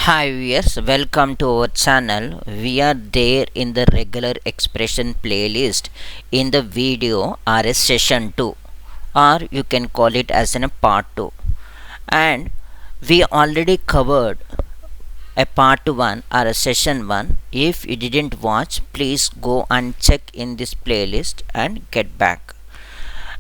Hi viewers, welcome to our channel. We are there in the regular expression playlist in the video or a session 2, or you can call it as in a part 2, and we already covered a part 1 or a session 1. If you didn't watch, please go and check in this playlist and get back.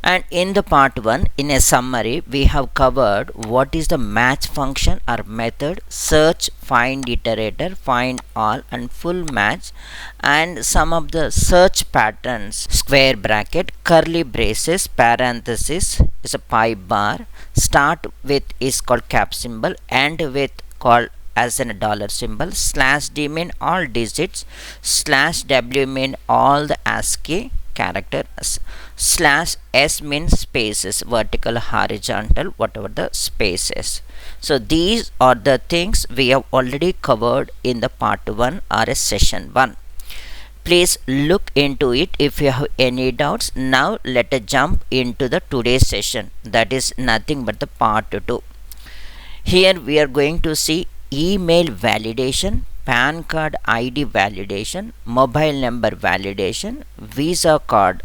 And in the part 1, in a summary, we have covered what is the match function or method, search, find iterator, find all, and full match, and some of the search patterns: square bracket, curly braces, parenthesis is a pi bar, start with is called cap symbol, end with called as in a dollar symbol, slash d mean all digits, slash w mean all the ASCII characters, slash s means spaces, vertical, horizontal, whatever the spaces. So these are the things we have already covered in the part 1 or a session 1. Please look into it if you have any doubts. Now let us jump into the today's session, that is nothing but the part 2. Here we are going to see email validation, PAN card ID validation, mobile number validation, Visa card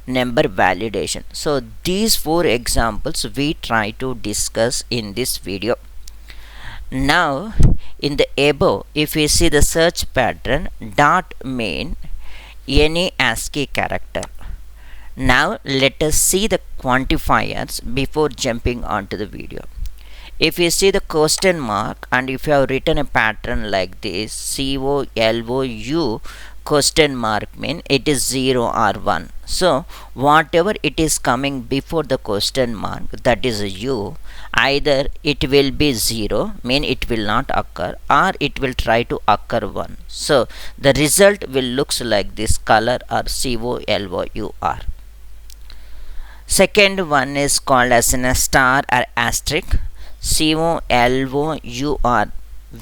number validation. So these 4 examples we try to discuss in this video. Now in the above, if we see the search pattern, dot mean any ASCII character. Now let us see the quantifiers before jumping onto the video. If you see the question mark, and if you have written a pattern like this, COLOU question mark mean it is 0 or 1. So whatever it is coming before the question mark, that is a U, either it will be 0 mean it will not occur, or it will try to occur 1. So the result will looks like this color or COLOUR. Second one is called as a star or asterisk, COLOUR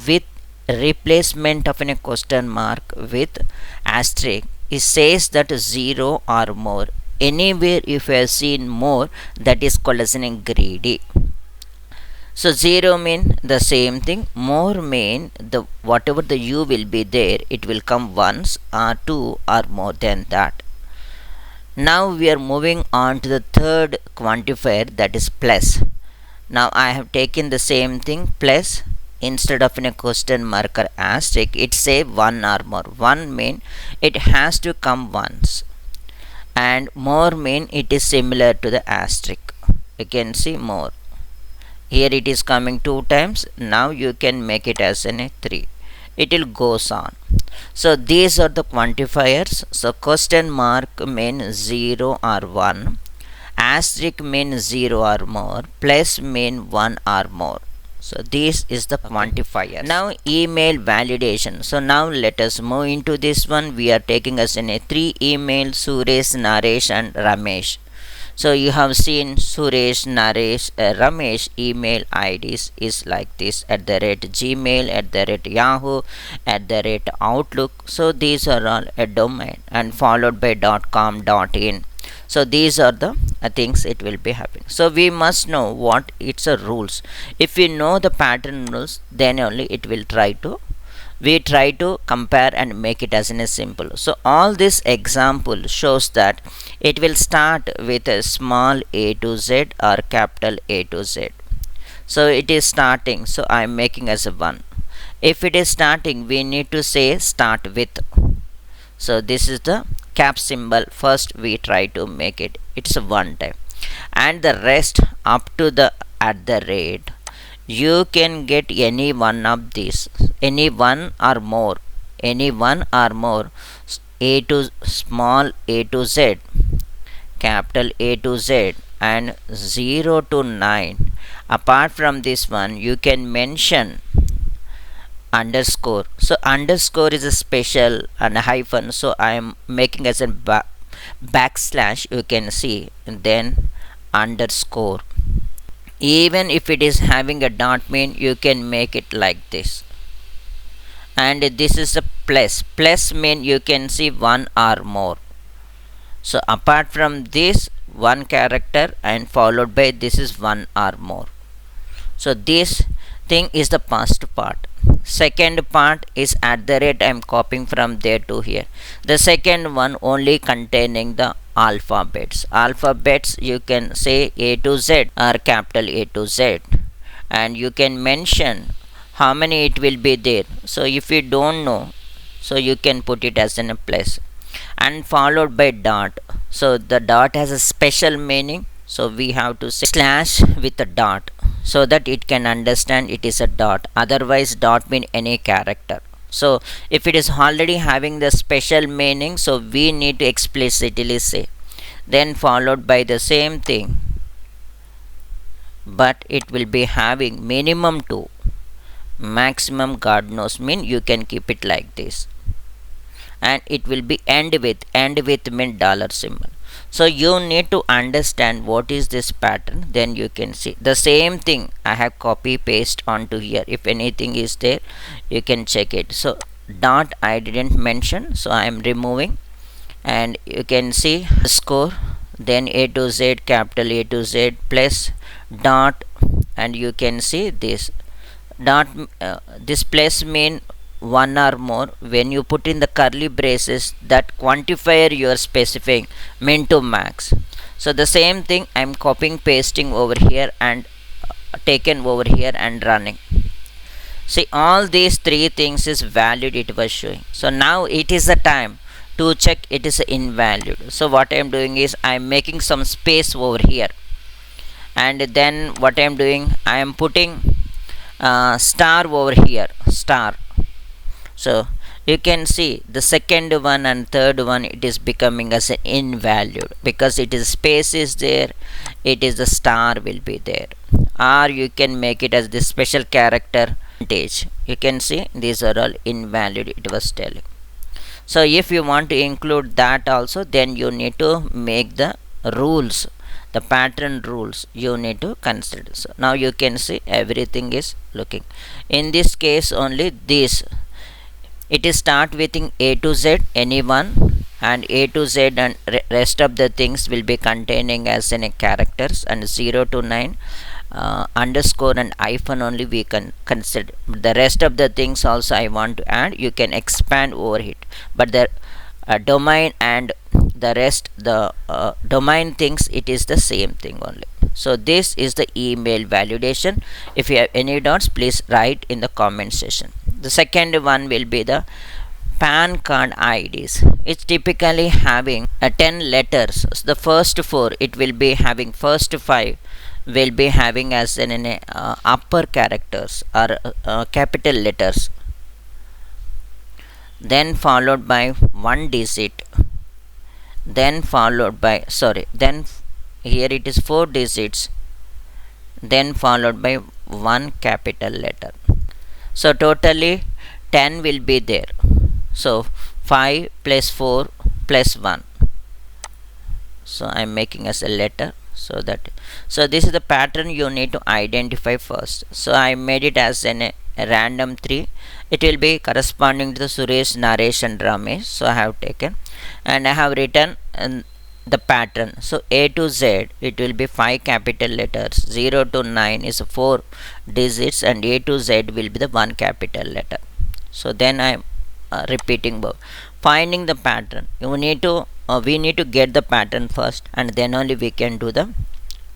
with replacement of a question mark with asterisk. It says that 0 or more. Anywhere if you have seen more, that is called as an greedy. So 0 mean the same thing, more mean the whatever the U will be there, it will come once or 2 or more than that. Now we are moving on to the third quantifier, that is plus. Now I have taken the same thing, plus instead of a question mark or asterisk, it say 1 or more. 1 mean it has to come once, and more mean it is similar to the asterisk. You can see more. Here it is coming 2 times. Now you can make it as a 3. It will goes on. So these are the quantifiers. So question mark mean 0 or 1. Asterisk means 0 or more, plus mean 1 or more. So this is the quantifier. Now email validation. So now let us move into this one. We are taking as in a 3 email, Suresh, Naresh and Ramesh. So you have seen Suresh, Naresh, Ramesh email IDs is like this: @Gmail, @Yahoo, @Outlook. So these are all a domain, and followed by .com, .in. So these are the things it will be happening. So we must know what its rules. If we know the pattern rules, then only it will we try to compare and make it as in a simple. So all this example shows that it will start with a small a to z or capital A to z. So it is starting, so I am making as a 1. If it is starting, we need to say start with. So this is the cap symbol. First we try to make it, it's a 1 time, and the rest up to the @ you can get any one of these, any one or more, a to small a to z, capital A to z, and 0 to 9. Apart from this one, you can mention underscore. So underscore is a special, and a hyphen, so I am making as a backslash, you can see, and then underscore. Even if it is having a dot mean, you can make it like this. And this is a plus mean you can see 1 or more. So apart from this, 1 character and followed by this is 1 or more. So these thing is the past part. Second part is at the rate I'm copying from there to here. The second one only containing the alphabets. Alphabets you can say A to Z or capital A to Z, and you can mention how many it will be there. So if you don't know, so you can put it as in a place, and followed by dot. So the dot has a special meaning, so we have to say slash with a dot, so that it can understand it is a dot. Otherwise dot mean any character. So if it is already having the special meaning, so we need to explicitly say, then followed by the same thing, but it will be having minimum 2, maximum God knows mean you can keep it like this, and it will be end with mean dollar symbol. So you need to understand what is this pattern, then you can see the same thing I have copy paste onto here. If anything is there, you can check it. So dot I didn't mention, so I am removing, and you can see score, then A to Z, capital A to Z plus dot, and you can see this dot, this plus mean one or more. When you put in the curly braces, that quantifier you are specifying min to max. So the same thing I'm copying pasting over here and taken over here and running. See, all these three things is valid it was showing. So now it is the time to check it is invalid. So what I am doing is I am making some space over here, and then what I am doing, I am putting star over here, star. So you can see the second one and third one, it is becoming as an invalid because it is space is there, it is the star will be there. Or you can make it as this special character percentage. You can see these are all invalid it was telling. So if you want to include that also, then you need to make the rules, the pattern rules you need to consider. So now you can see everything is looking. In this case only this, it is start with A to Z anyone, and A to Z and rest of the things will be containing as in a characters, and 0 to 9 underscore and hyphen only we can consider. The rest of the things also I want to add, you can expand over it, but the domain and the rest, the domain things, it is the same thing only. So this is the email validation. If you have any doubts, please write in the comment section. The second one will be the PAN card IDs. It's typically having 10 letters. So the first 4 it will be having, first 5 will be having as in upper characters or capital letters, then followed by 1 digit, then followed by then here it is 4 digits, then followed by 1 capital letter. So totally 10 will be there. So 5 plus 4 plus 1. So I am making as a letter, so that, so this is the pattern you need to identify first. So I made it as a random 3. It will be corresponding to the Suresh, Naresh and Ramesh. So I have taken and I have written the pattern. So A to Z it will be 5 capital letters, 0 to 9 is 4 digits, and A to Z will be the 1 capital letter. So then I am repeating both. Finding the pattern, you need to we need to get the pattern first, and then only we can do the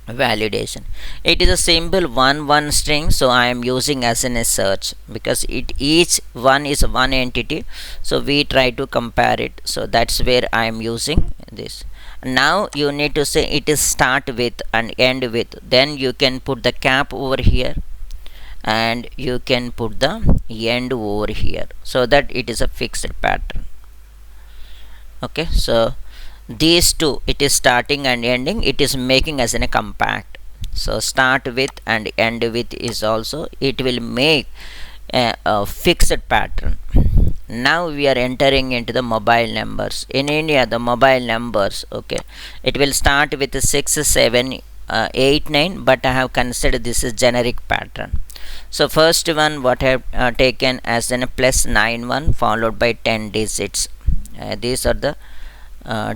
validation. It is a simple 1 string, so I am using as in a search because it each one is one entity, so we try to compare it. So that's where I am using this. Now you need to say it is start with and end with, then you can put the cap over here and you can put the end over here, so that it is a fixed pattern. Okay, so these two, it is starting and ending, it is making as in a compact. So start with and end with is also, it will make a fixed pattern. Now we are entering into the mobile numbers. In India, the mobile numbers, okay, it will start with 6 7 8 9, but I have considered this is generic pattern. So first one what I have taken as an +91 followed by 10 digits. These are the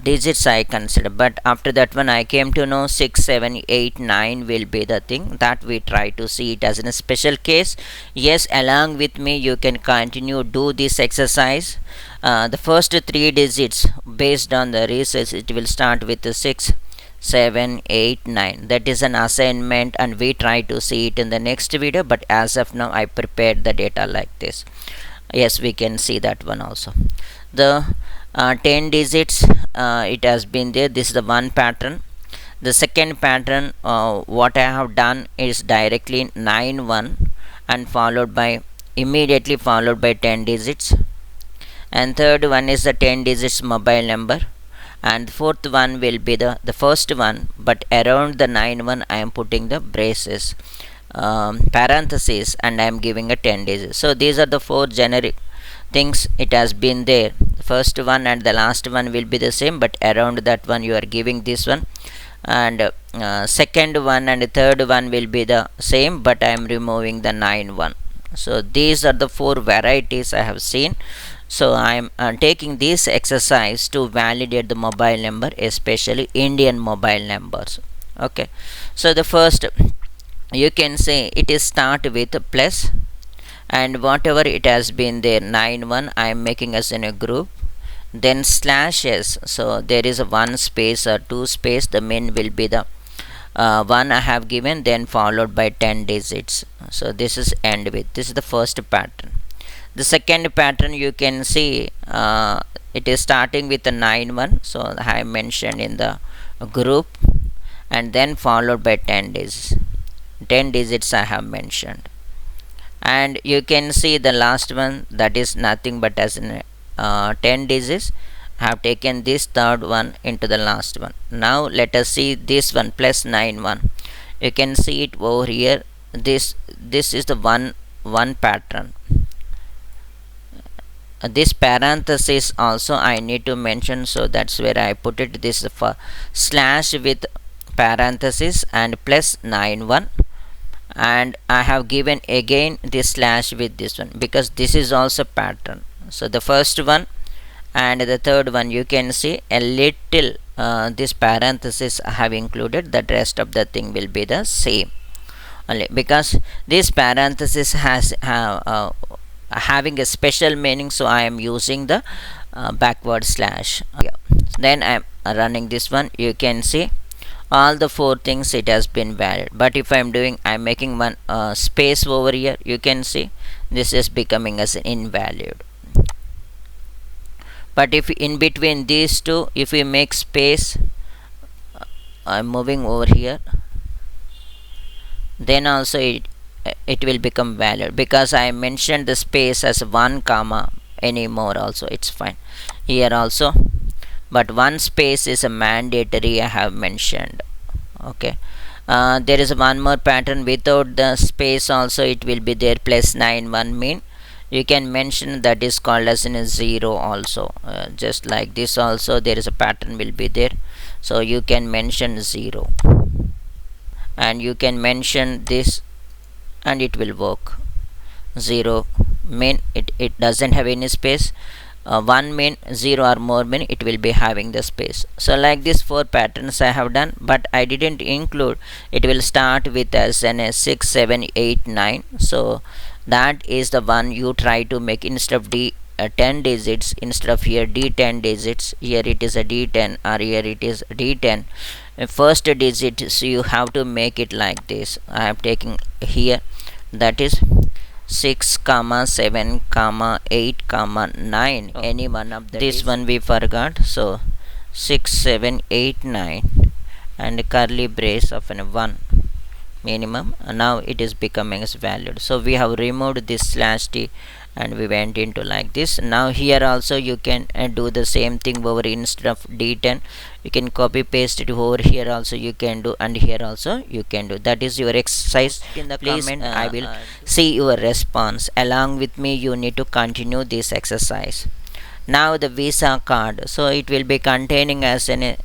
digits I consider, but after that one I came to know 6 7 8 9 will be the thing that we try to see it as in a special case. Yes, along with me you can continue do this exercise. The first three digits based on the research, it will start with the 6 7 8 9. That is an assignment and we try to see it in the next video, but as of now I prepared the data like this. Yes, we can see that one also. The 10 digits, it has been there. This is the one pattern. The second pattern, what I have done is directly 9 1 and followed by immediately followed by 10 digits. And third one is the 10 digits mobile number, and fourth one will be the first one, but around the 9 1 I am putting the braces, parentheses, and I am giving a 10 digits. So these are the four generic things it has been there. The first one and the last one will be the same, but around that one you are giving this one, and second one and third one will be the same, but I am removing the 9 1. So these are the four varieties I have seen. So I am taking this exercise to validate the mobile number, especially Indian mobile numbers. Okay, so the first, you can say it is start with plus, and whatever it has been there 9 1 I am making as in a group, then slashes. So there is a one space or two space, the min will be the one I have given, then followed by 10 digits. So this is end with, this is the first pattern. The second pattern you can see, it is starting with a 9 1, so I mentioned in the group, and then followed by 10 digits. 10 digits I have mentioned, and you can see the last one, that is nothing but as in 10 digits. I have taken this third one into the last one. Now let us see this one plus 9 1. You can see it over here. This is the one pattern. This parenthesis also I need to mention, so that's where I put it. This is for slash with parenthesis and plus 9 1, and I have given again this slash with this one because this is also pattern. So the first one and the third one, you can see a little this parenthesis I have included, the rest of the thing will be the same, only because this parenthesis has having a special meaning, so I am using the backward slash. Then I am running this one. You can see all the four things it has been valid, but if I am doing, I am making one space over here, you can see this is becoming as an invalid. But if in between these two, if we make space, I am moving over here, then also it will become valid because I mentioned the space as 1 comma anymore, also it's fine here also, but one space is a mandatory I have mentioned. Okay, there is one more pattern without the space also, it will be there plus 9 1 mean. You can mention that is called as in a 0 also, just like this also there is a pattern will be there, so you can mention 0, and you can mention this and it will work. 0 mean it doesn't have any space, 1 mean 0 or more mean it will be having the space. So like this four patterns I have done, but I didn't include, it will start with as an 6 7 8 9. So that is the one you try to make instead of 10 digits, instead of here D10 digits, here it is a D10 or here it is D10. First digit, so you have to make it like this. I am taking here, that is 6 comma 7 comma 8 comma 9, any one of them. This one we forgot, so 6 7 8 9 and curly brace of an 1 minimum. Now it is becoming as valid. So we have removed this slash t and we went into like this. Now here also you can do the same thing over, instead of D10 you can copy paste it over here also you can do, and here also you can do. That is your exercise. In the comment I will see your response. Along with me you need to continue this exercise. Now the visa card, so it will be containing as an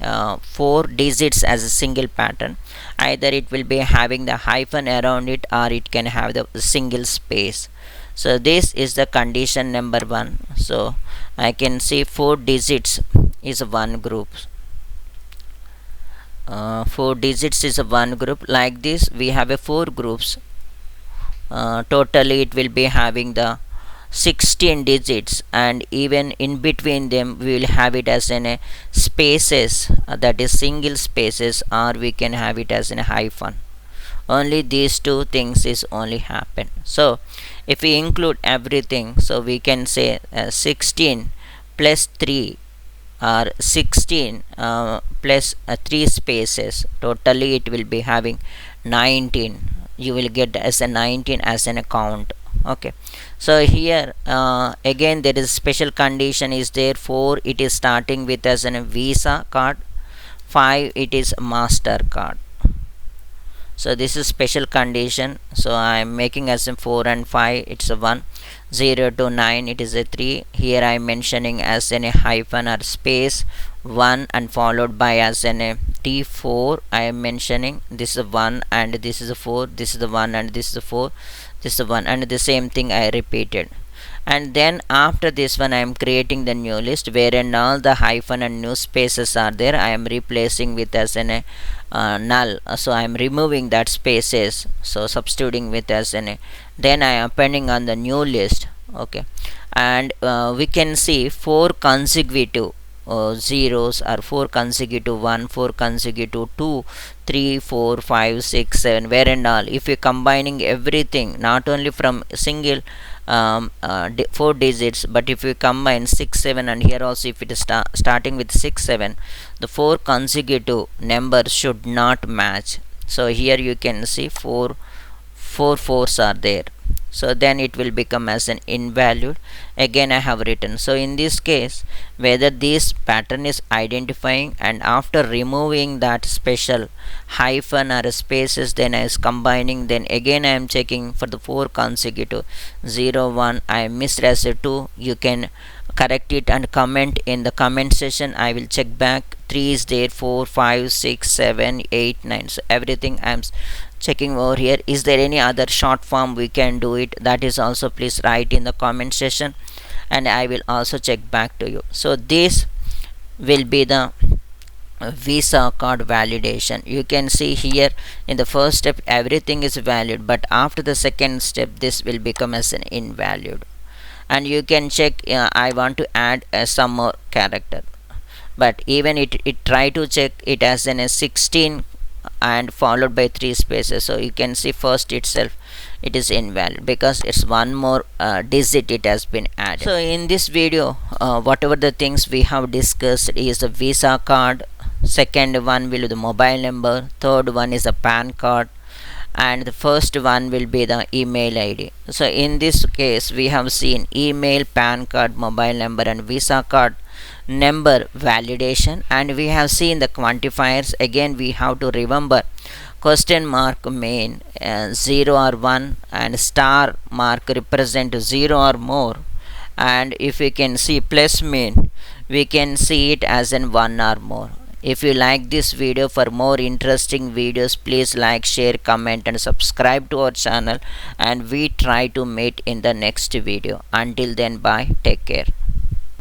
4 digits as a single pattern. Either it will be having the hyphen around it or it can have the single space. So this is the condition number 1. So I can see 4 digits is one group. 4 digits is a one group. Like this we have a 4 groups. Totally it will be having the 16 digits, and even in between them we will have it as in a spaces, that is single spaces, or we can have it as in a hyphen. Only these two things is only happen. So if we include everything, so we can say 16 plus 3, or 16 plus 3 spaces, totally it will be having 19. You will get as a 19 as an account. Okay, so here again there is special condition is there. 4 it is starting with as a Visa card, 5 it is Mastercard. So this is special condition. So I am making as a 4 and 5 it's a 1, 0 to 9 it is a 3. Here I am mentioning as in a hyphen or space 1 and followed by as in a T4. I am mentioning this is a 1 and this is a 4, this is the 1 and this is a 4, this is the 1, and the same thing I repeated. And then after this one I am creating the new list wherein all the hyphen and new spaces are there. I am replacing with as an null. So I am removing that spaces, so substituting with as an then I am appending on the new list. Okay, and we can see 4 consecutive zeros, or 4 consecutive 1, 4 consecutive 2, 3, 4, 5, 6, 7, where and all. If you combining everything, not only from single 4 digits, but if you combine 6, 7, and here also if it is starting with 6, 7, the 4 consecutive numbers should not match. So here you can see 4 fours are there. So then it will become as an invalid. Again I have written. So in this case, whether this pattern is identifying, and after removing that special hyphen or spaces, then I is combining, then again I am checking for the 4 consecutive 0, 1, I missed as a 2. You can correct it and comment in the comment section. I will check back. 3 is there, 4, 5, 6, 7, 8, 9. So everything I am checking over here. Is there any other short form we can do it? That is also please write in the comment section, and I will also check back to you. So this will be the Visa card validation. You can see here in the first step everything is valid, but after the second step this will become as an invalid. And you can check I want to add some more character, but even it try to check it as in a 16 and followed by 3 spaces. So you can see first itself it is invalid because it's one more digit it has been added. So in this video whatever the things we have discussed is the Visa card, second one will be the mobile number, third one is the PAN card, and the first one will be the email ID. So in this case we have seen email, PAN card, mobile number, and Visa card number validation, and we have seen the quantifiers. Again we have to remember question mark main 0 or 1, and star mark represent 0 or more, and if we can see plus main we can see it as in 1 or more. If you like this video, for more interesting videos please like, share, comment, and subscribe to our channel, and we try to meet in the next video. Until then, bye, take care.